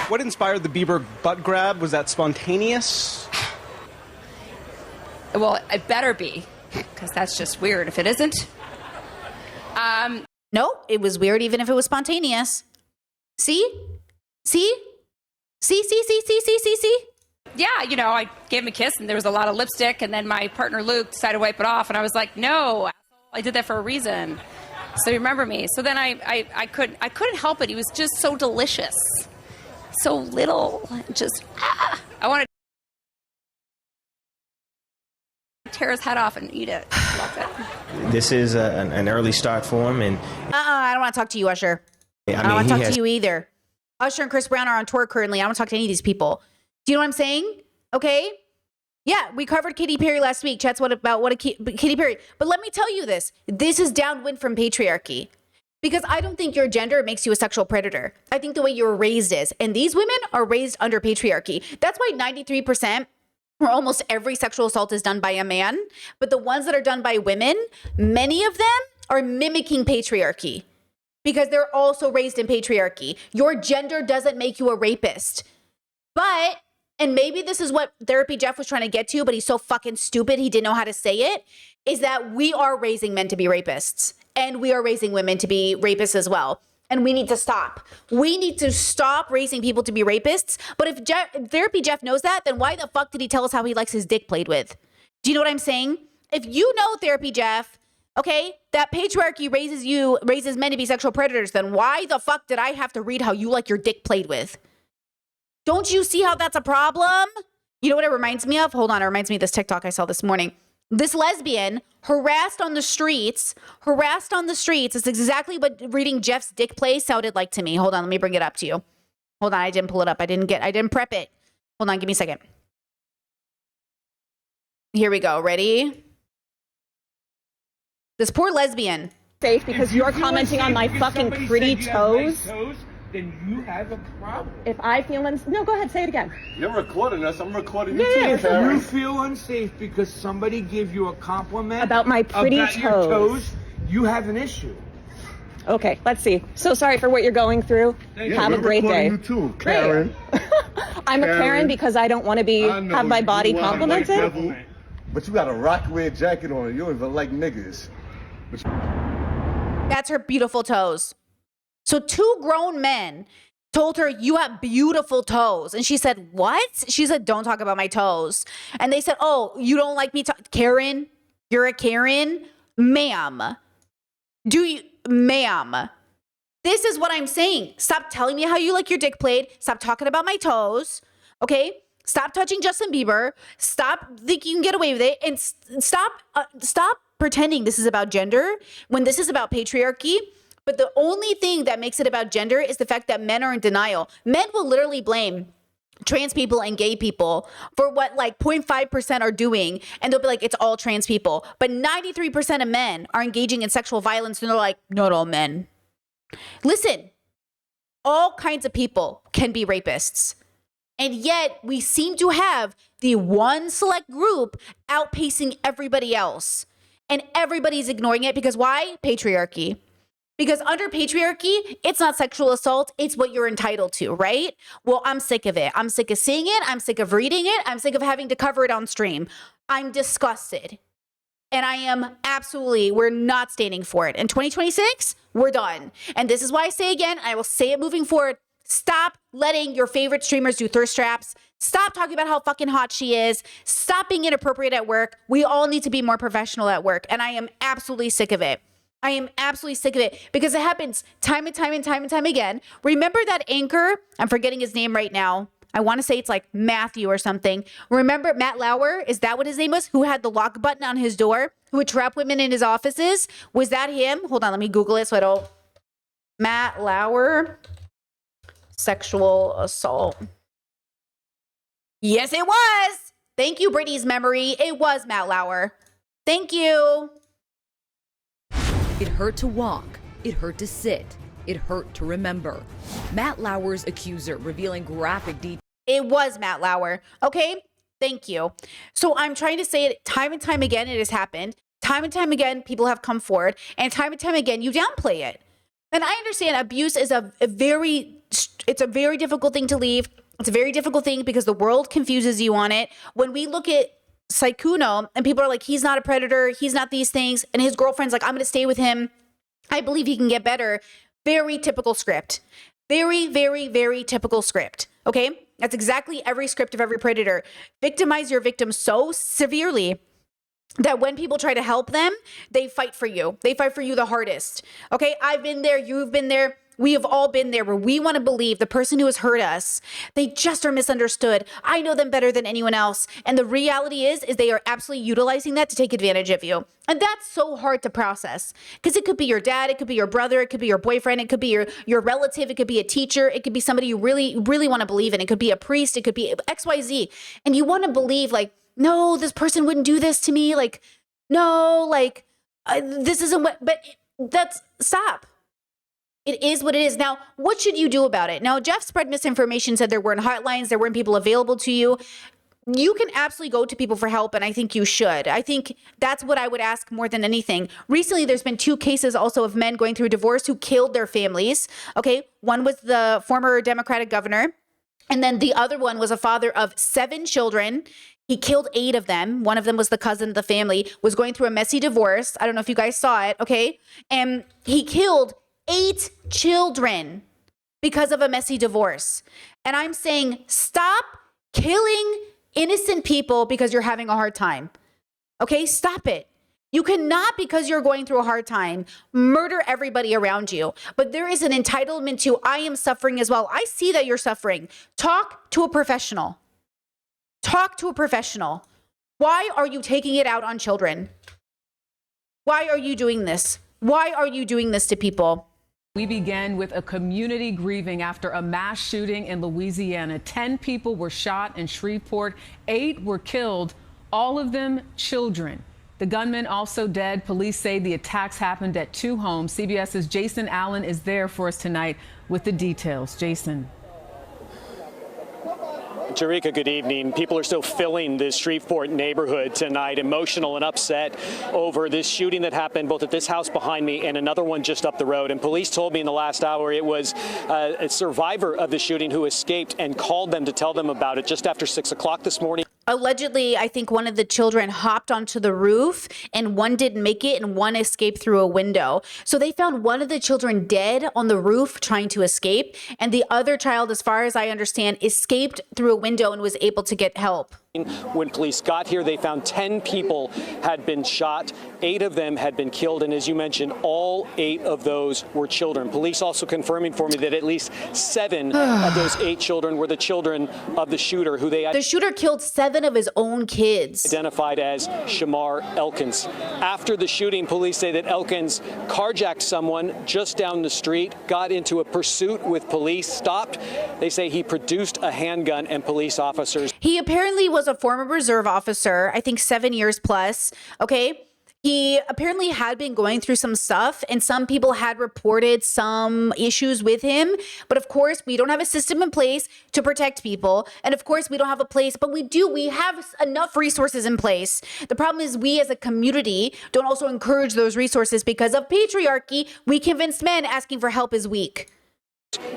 What inspired the Bieber butt grab? Was that spontaneous? Well, it better be, because that's just weird if it isn't. No, it was weird even if it was spontaneous. See? See? See? Yeah, you know, I gave him a kiss and there was a lot of lipstick, and then my partner Luke decided to wipe it off, and I was like, no, asshole, I did that for a reason. So remember me. So then I couldn't help it. He was just so delicious. So little. Just I wanted to tear his head off and eat it. That's it. This is an early start for him, and I don't want to talk to you, Usher. I don't want to talk to you either. Usher and Chris Brown are on tour currently. I don't want to talk to any of these people. Do you know what I'm saying? Okay. Yeah, we covered Katy Perry last week. Chat's about Katy Perry. But let me tell you this. This is downwind from patriarchy. Because I don't think your gender makes you a sexual predator. I think the way you were raised is. And these women are raised under patriarchy. That's why 93% or almost every sexual assault is done by a man. But the ones that are done by women, many of them are mimicking patriarchy. Because they're also raised in patriarchy. Your gender doesn't make you a rapist. But, and maybe this is what Therapy Jeff was trying to get to, but he's so fucking stupid he didn't know how to say it, is that we are raising men to be rapists. And we are raising women to be rapists as well. And we need to stop. We need to stop raising people to be rapists. But if Therapy Jeff knows that, then why the fuck did he tell us how he likes his dick played with? Do you know what I'm saying? If you know, Therapy Jeff, okay, that patriarchy raises men to be sexual predators, then why the fuck did I have to read how you like your dick played with? Don't you see how that's a problem? You know what it reminds me of? Hold on, it reminds me of this TikTok I saw this morning. This lesbian harassed on the streets is exactly what reading Jeff's dick play sounded like to me. Hold on, let me bring it up to you. Hold on, I didn't pull it up. I didn't prep it. Hold on, give me a second. Here we go, ready? This poor lesbian. Safe because you're commenting on my fucking pretty toes. Then you have a problem. If I feel no, go ahead, say it again. You're recording us. I'm recording you too. If you feel unsafe because somebody gave you a compliment about my pretty about your toes, you have an issue. Okay, let's see. So sorry for what you're going through. Have a great day. You too, Karen. I'm a Karen because I don't want to have my body complimented. But you got a rock red jacket on. You don't even like niggas. That's her beautiful toes. So 2 grown men told her, you have beautiful toes. And she said, what? She said, don't talk about my toes. And they said, oh, you don't like me? Karen, you're a Karen? Ma'am. Ma'am. This is what I'm saying. Stop telling me how you like your dick played. Stop talking about my toes. Okay? Stop touching Justin Bieber. Stop thinking you can get away with it. And stop pretending this is about gender when this is about patriarchy. But the only thing that makes it about gender is the fact that men are in denial. Men will literally blame trans people and gay people for what like 0.5% are doing. And they'll be like, it's all trans people. But 93% of men are engaging in sexual violence. And they're like, not all men. Listen, all kinds of people can be rapists. And yet we seem to have the one select group outpacing everybody else. And everybody's ignoring it because why? Patriarchy. Because under patriarchy, it's not sexual assault. It's what you're entitled to, right? Well, I'm sick of it. I'm sick of seeing it. I'm sick of reading it. I'm sick of having to cover it on stream. I'm disgusted. And I am we're not standing for it. In 2026, we're done. And this is why I say again, I will say it moving forward. Stop letting your favorite streamers do thirst traps. Stop talking about how fucking hot she is. Stop being inappropriate at work. We all need to be more professional at work. And I am absolutely sick of it. I am absolutely sick of it because it happens time and time again. Remember that anchor? I'm forgetting his name right now. I want to say it's like Matthew or something. Remember Matt Lauer? Is that what his name was? Who had the lock button on his door? Who would trap women in his offices? Was that him? Hold on, let me Google it so I don't. Matt Lauer, sexual assault. Yes, it was. Thank you, Brittany's memory. It was Matt Lauer. Thank you. It hurt to walk. It hurt to sit. It hurt to remember. Matt Lauer's accuser revealing graphic details. It was Matt Lauer. Okay, thank you. So I'm trying to say it time and time again. It has happened. Time and time again, people have come forward. And time again, you downplay it. And I understand abuse is a very difficult thing to leave. It's a very difficult thing because the world confuses you on it. When we look at Saikuno and people are like, he's not a predator, he's not these things, and his girlfriend's like, I'm going to stay with him, I believe he can get better. Very typical script. Very, very, very typical script. Okay. That's exactly every script of every predator. Victimize your victim so severely that when people try to help them, they fight for you. They fight for you the hardest. Okay. I've been there. You've been there. We have all been there where we want to believe the person who has hurt us, they just are misunderstood. I know them better than anyone else. And the reality is they are absolutely utilizing that to take advantage of you. And that's so hard to process because it could be your dad, it could be your brother, it could be your boyfriend, it could be your relative, it could be a teacher, it could be somebody you really, really want to believe in. It could be a priest, it could be XYZ. And you want to believe like, no, this person wouldn't do this to me. Like, no, like this isn't what, but that's stop. It is what it is. Now, what should you do about it? Now, Jeff spread misinformation, said there weren't hotlines, there weren't people available to you. You can absolutely go to people for help, and I think you should. I think that's what I would ask more than anything. Recently, there's been 2 cases also of men going through divorce who killed their families. Okay, one was the former Democratic governor, and then the other one was a father of 7 children. He killed 8 of them. One of them was the cousin of the family, was going through a messy divorce. I don't know if you guys saw it, okay? And he killed 8 children because of a messy divorce. And I'm saying, stop killing innocent people because you're having a hard time. Okay, stop it. You cannot, because you're going through a hard time, murder everybody around you. But there is an entitlement to, I am suffering as well. I see that you're suffering. Talk to a professional. Talk to a professional. Why are you taking it out on children? Why are you doing this? Why are you doing this to people? We began with a community grieving after a mass shooting in Louisiana. 10 people were shot in Shreveport. 8 were killed, all of them children. The gunman also dead. Police say the attacks happened at 2 homes. CBS's Jason Allen is there for us tonight with the details. Jason. Jarika, good evening. People are still filling this Shreveport neighborhood tonight, emotional and upset over this shooting that happened both at this house behind me and another one just up the road. And police told me in the last hour it was a survivor of the shooting who escaped and called them to tell them about it just after 6 o'clock this morning. Allegedly, I think one of the children hopped onto the roof and one didn't make it and one escaped through a window. So they found one of the children dead on the roof trying to escape. And the other child, as far as I understand, escaped through a window and was able to get help. When police got here, they found 10 people had been shot. 8 of them had been killed. And as you mentioned, all 8 of those were children. Police also confirming for me that at least 7 of those 8 children were the children of the shooter, who they The shooter killed 7 of his own kids. Identified as Shamar Elkins. After the shooting, police say that Elkins carjacked someone just down the street, got into a pursuit with police, stopped. They say he produced a handgun and police officers. He apparently was a former reserve officer, I think 7 years plus, okay? He apparently had been going through some stuff and some people had reported some issues with him. But of course, we don't have a system in place to protect people. And of course, we don't have a place, but we have enough resources in place. The problem is we as a community don't also encourage those resources because of patriarchy. We convince men asking for help is weak.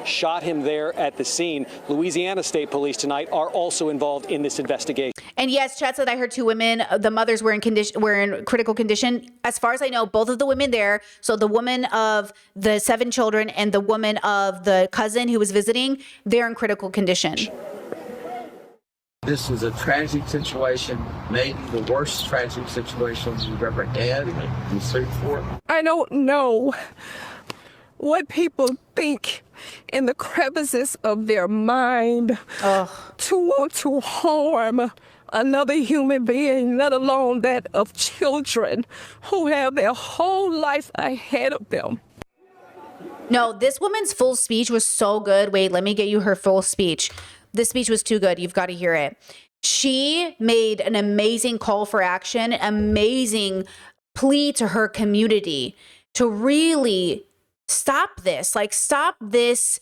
Shot him there at the scene. Louisiana State Police tonight are also involved in this investigation. And yes, Chad said I heard 2 women. The mothers were in critical condition. As far as I know, both of the women there, so the woman of the 7 children and the woman of the cousin who was visiting, they're in critical condition. This is a tragic situation, maybe the worst tragic situation we've ever had in Shreveport. I don't know what people think in the crevices of their mind to want to harm another human being, let alone that of children who have their whole life ahead of them. No, this woman's full speech was so good. Wait, let me get you her full speech. This speech was too good. You've got to hear it. She made an amazing call for action, amazing plea to her community to really stop this, stop this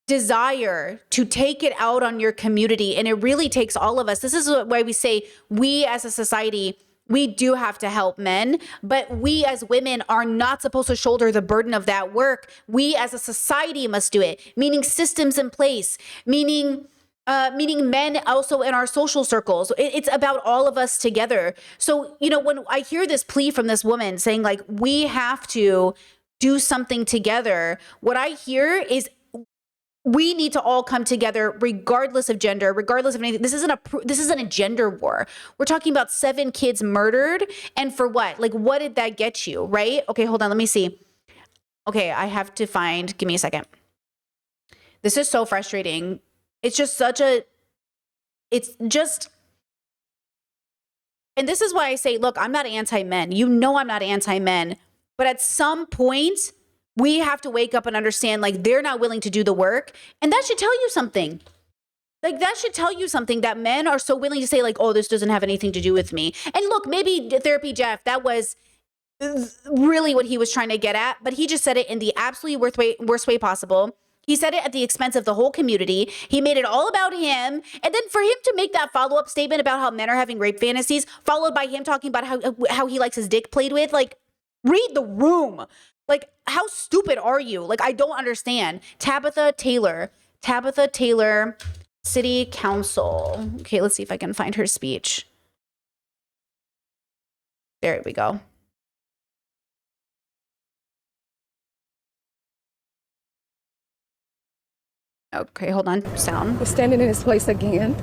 desire to take it out on your community. And it really takes all of us. This is why we say we as a society, we do have to help men, but we as women are not supposed to shoulder the burden of that work. We as a society must do it, meaning systems in place, meaning men also in our social circles. It's about all of us together. So, when I hear this plea from this woman saying we have to do something together, what I hear is we need to all come together regardless of gender, regardless of anything. This isn't a gender war. We're talking about 7 kids murdered. And for what? Like, what did that get you, right? Okay, hold on. Let me see. Okay, I have to find, give me a second. This is so frustrating. It's just and this is why I say, look, I'm not anti-men. You know I'm not anti-men. But at some point, we have to wake up and understand, like, they're not willing to do the work. And that should tell you something. Like, that should tell you something, that men are so willing to say, like, oh, this doesn't have anything to do with me. And look, maybe Therapy Jeff, that was really what he was trying to get at. But he just said it in the absolutely worst way possible. He said it at the expense of the whole community. He made it all about him. And then for him to make that follow-up statement about how men are having rape fantasies, followed by him talking about how he likes his dick played with, like, read the room. Like, how stupid are you? Like, I don't understand. Tabitha Taylor, City Council. Okay, let's see if I can find her speech. There we go. Okay, hold on. Sound. We're standing in this place again.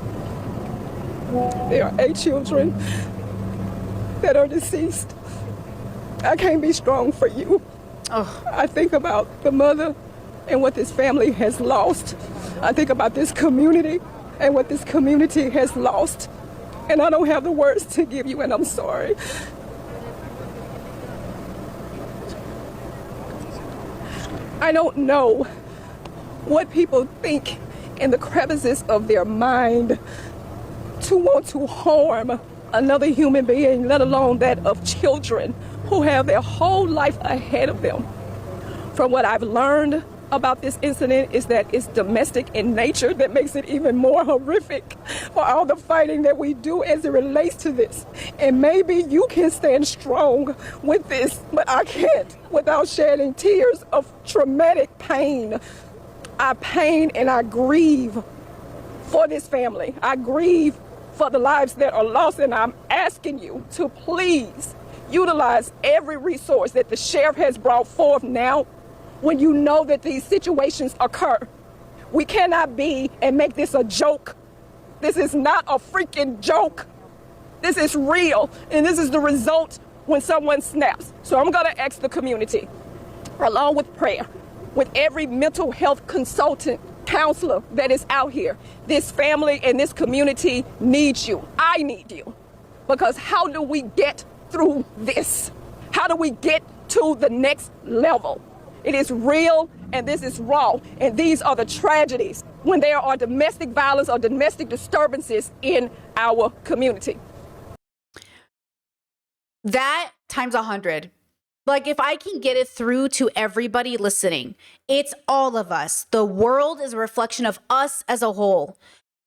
There are 8 children that are deceased. I can't be strong for you. Oh. I think about the mother and what this family has lost. I think about this community and what this community has lost. And I don't have the words to give you, and I'm sorry. I don't know what people think in the crevices of their mind to want to harm another human being, let alone that of children who have their whole life ahead of them. From what I've learned about this incident is that it's domestic in nature. That makes it even more horrific for all the fighting that we do as it relates to this. And maybe you can stand strong with this, but I can't without shedding tears of traumatic pain. I pain and I grieve for this family. I grieve for the lives that are lost, and I'm asking you to please utilize every resource that the sheriff has brought forth now when you know that these situations occur. We cannot be and make this a joke. This is not a freaking joke. This is real, and this is the result when someone snaps. So I'm gonna ask the community, along with prayer, with every mental health consultant, counselor that is out here, this family and this community needs you. I need you. Because how do we get through this? How do we get to the next level? It is real and this is raw. And these are the tragedies when there are domestic violence or domestic disturbances in our community. That times 100. Like, if I can get it through to everybody listening, it's all of us. The world is a reflection of us as a whole.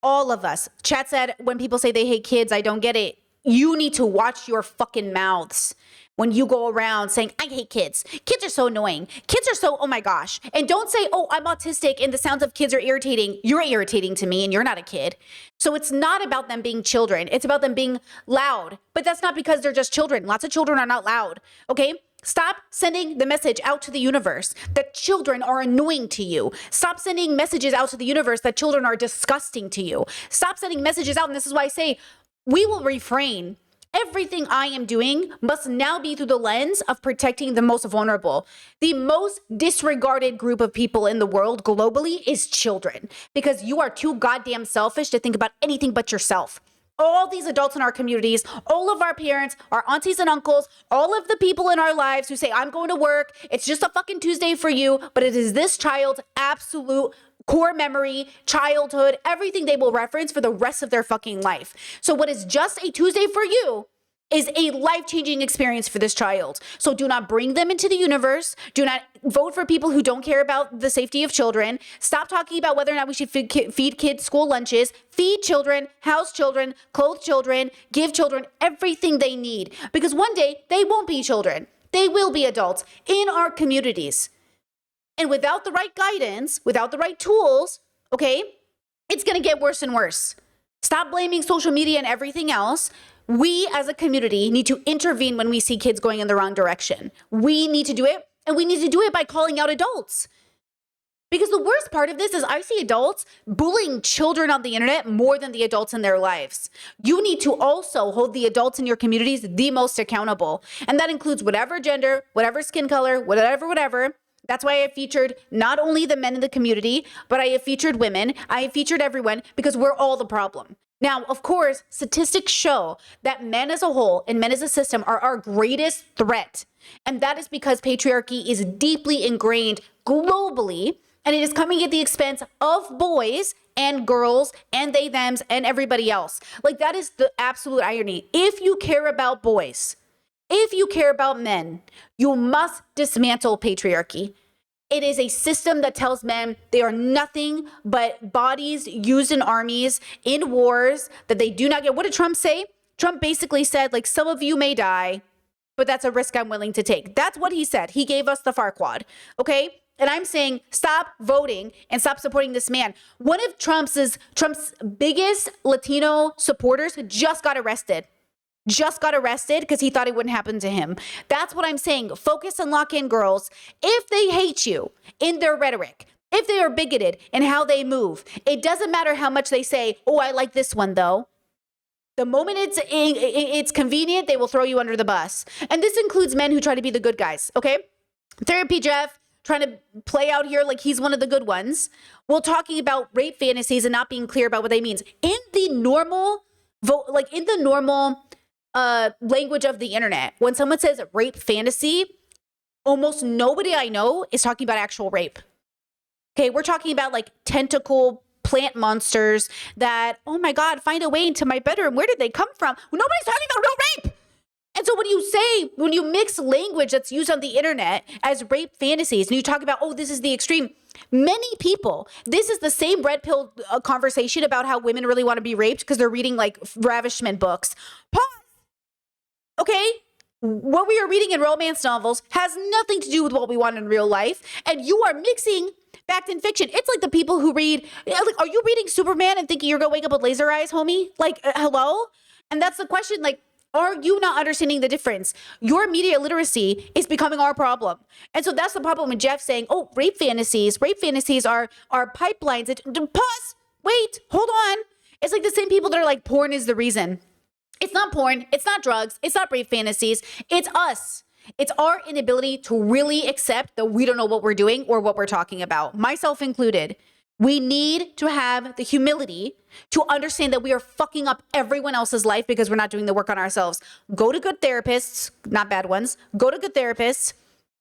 All of us. Chat said, when people say they hate kids, I don't get it. You need to watch your fucking mouths when you go around saying, I hate kids. Kids are so annoying. Kids are so, oh my gosh. And don't say, oh, I'm autistic and the sounds of kids are irritating. You're irritating to me and you're not a kid. So it's not about them being children. It's about them being loud. But that's not because they're just children. Lots of children are not loud. Okay? Stop sending the message out to the universe that children are annoying to you. Stop sending messages out to the universe that children are disgusting to you. Stop sending messages out. And this is why I say we will refrain. Everything I am doing must now be through the lens of protecting the most vulnerable. The most disregarded group of people in the world globally is children, because you are too goddamn selfish to think about anything but yourself. All these adults in our communities, all of our parents, our aunties and uncles, all of the people in our lives who say, I'm going to work, it's just a fucking Tuesday for you, but it is this child's absolute core memory, childhood, everything they will reference for the rest of their fucking life. So what is just a Tuesday for you is a life-changing experience for this child. So do not bring them into the universe. Do not vote for people who don't care about the safety of children. Stop talking about whether or not we should feed kids school lunches. Feed children, house children, clothe children, give children everything they need. Because one day, they won't be children. They will be adults in our communities. And without the right guidance, without the right tools, okay, it's going to get worse and worse. Stop blaming social media and everything else. We as a community need to intervene when we see kids going in the wrong direction. We need to do it, and we need to do it by calling out adults. Because the worst part of this is I see adults bullying children on the internet more than the adults in their lives. You need to also hold the adults in your communities the most accountable. And that includes whatever gender, whatever skin color, whatever. That's why I featured not only the men in the community, but I have featured women. I have featured everyone because we're all the problem. Now, of course, statistics show that men as a whole and men as a system are our greatest threat. And that is because patriarchy is deeply ingrained globally, and it is coming at the expense of boys and girls and they, thems, and everybody else. Like, that is the absolute irony. If you care about boys, if you care about men, you must dismantle patriarchy. It is a system that tells men they are nothing but bodies used in armies, in wars, that they do not get. What did Trump say? Trump basically said, like, some of you may die, but that's a risk I'm willing to take. That's what he said. He gave us the Farquad, okay? And I'm saying, stop voting and stop supporting this man. One of Trump's biggest Latino supporters just got arrested. Because he thought it wouldn't happen to him. That's what I'm saying. Focus and lock in, girls. If they hate you in their rhetoric, if they are bigoted in how they move, it doesn't matter how much they say, oh, I like this one though. The moment it's convenient, they will throw you under the bus. And this includes men who try to be the good guys, okay? Therapy Jeff trying to play out here like he's one of the good ones. We're talking about rape fantasies and not being clear about what they mean. In the normal language of the internet, when someone says rape fantasy, almost nobody I know is talking about actual rape. Okay, we're talking about like tentacle plant monsters that, oh my God, find a way into my bedroom. Where did they come from? Well, nobody's talking about real rape. And so when you mix language that's used on the internet as rape fantasies, and you talk about, oh, this is the extreme, many people, this is the same red pill conversation about how women really want to be raped because they're reading like ravishment books. Pause. Okay? What we are reading in romance novels has nothing to do with what we want in real life. And you are mixing fact and fiction. It's like the people who read, like, are you reading Superman and thinking you're going to wake up with laser eyes, homie? Like, hello? And that's the question, like, are you not understanding the difference? Your media literacy is becoming our problem. And so that's the problem with Jeff saying, oh, rape fantasies are pipelines. Pause, wait, hold on. It's like the same people that are like, porn is the reason. It's not porn. It's not drugs. It's not rape fantasies. It's us. It's our inability to really accept that we don't know what we're doing or what we're talking about, myself included. We need to have the humility to understand that we are fucking up everyone else's life because we're not doing the work on ourselves. Go to good therapists, not bad ones. Go to good therapists,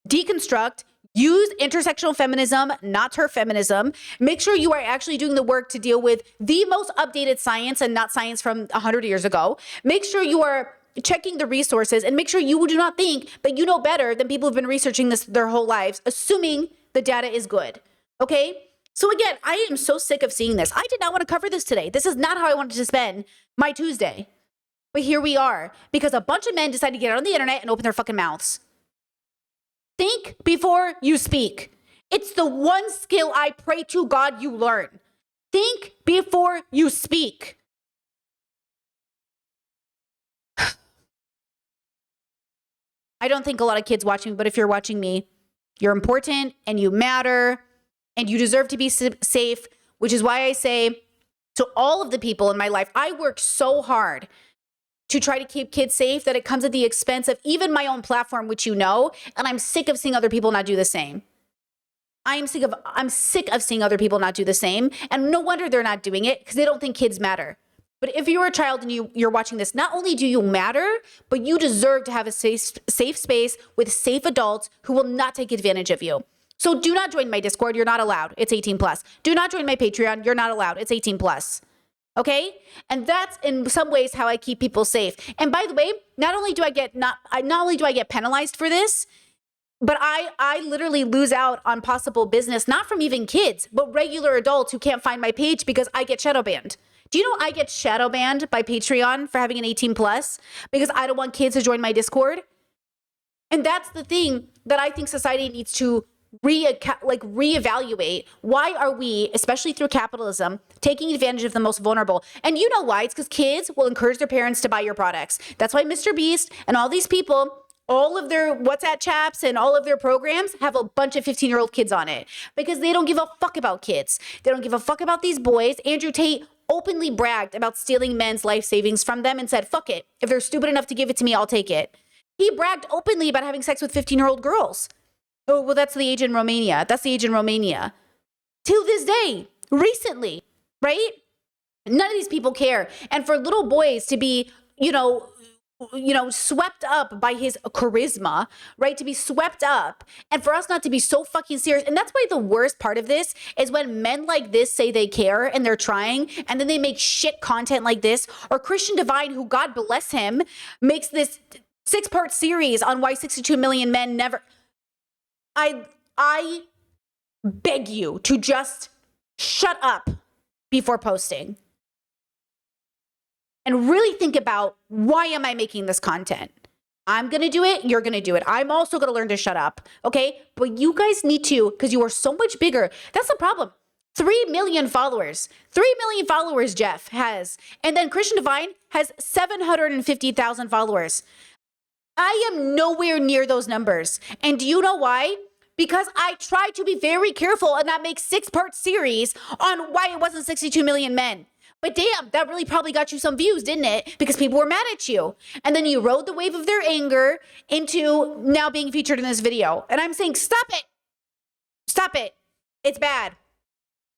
deconstruct, use intersectional feminism, not TERF feminism. Make sure you are actually doing the work to deal with the most updated science and not science from 100 years ago. Make sure you are checking the resources and make sure you do not think that you know better than people who've been researching this their whole lives, assuming the data is good. Okay? So again, I am so sick of seeing this. I did not want to cover this today. This is not how I wanted to spend my Tuesday. But here we are, because a bunch of men decided to get on the internet and open their fucking mouths. Think before you speak. It's the one skill I pray to God you learn. Think before you speak. I don't think a lot of kids watching, but if you're watching me, you're important and you matter and you deserve to be safe, which is why I say to all of the people in my life, I work so hard to try to keep kids safe that it comes at the expense of even my own platform, which you know, and I'm sick of seeing other people not do the same. I'm sick of seeing other people not do the same, and no wonder they're not doing it because they don't think kids matter. But if you're a child and you're watching this, not only do you matter, but you deserve to have a safe space with safe adults who will not take advantage of you. So do not join my Discord. You're not allowed. It's 18 plus. Do not join my Patreon. You're not allowed. It's 18 plus. Okay? And that's in some ways how I keep people safe. And by the way, not only do I get penalized for this, but I literally lose out on possible business, not from even kids, but regular adults who can't find my page because I get shadow banned. Do you know I get shadow banned by Patreon for having an 18 plus because I don't want kids to join my Discord? And that's the thing that I think society needs to reevaluate. Why are we, especially through capitalism, taking advantage of the most vulnerable? And you know why? It's because kids will encourage their parents to buy your products. That's why Mr. Beast and all these people all of their WhatsApp chats and all of their programs have a bunch of 15-year-old kids on it because they don't give a fuck about kids. They don't give a fuck about these boys. Andrew Tate openly bragged about stealing men's life savings from them and said, fuck it. If they're stupid enough to give it to me, I'll take it. He bragged openly about having sex with 15-year-old girls. Oh, well, that's the age in Romania. That's the age in Romania. To this day, recently, right? None of these people care. And for little boys to be, swept up by his charisma, right? To be swept up and for us not to be so fucking serious. And that's why the worst part of this is when men like this say they care and they're trying and then they make shit content like this, or Christian Divine, who God bless him, makes this 6-part series on why 62 million men never. I beg you to just shut up before posting. And really think about, why am I making this content? I'm going to do it. You're going to do it. I'm also going to learn to shut up. Okay. But you guys need to, because you are so much bigger. That's the problem. 3 million followers. 3 million followers Jeff has. And then Christian Divine has 750,000 followers. I am nowhere near those numbers. And do you know why? Because I tried to be very careful and not make 6-part series on why it wasn't 62 million men. But damn, that really probably got you some views, didn't it? Because people were mad at you. And then you rode the wave of their anger into now being featured in this video. And I'm saying, stop it. Stop it. It's bad.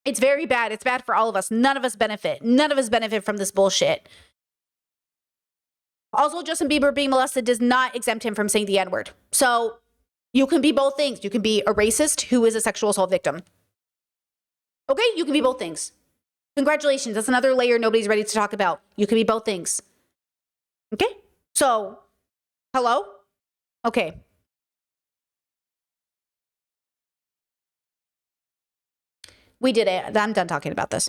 It's very bad. It's bad for all of us. None of us benefit. None of us benefit from this bullshit. Also, Justin Bieber being molested does not exempt him from saying the N-word. So you can be both things. You can be a racist who is a sexual assault victim. Okay? You can be both things. Congratulations. That's another layer nobody's ready to talk about. You can be both things. Okay? So, hello? Okay. We did it. I'm done talking about this.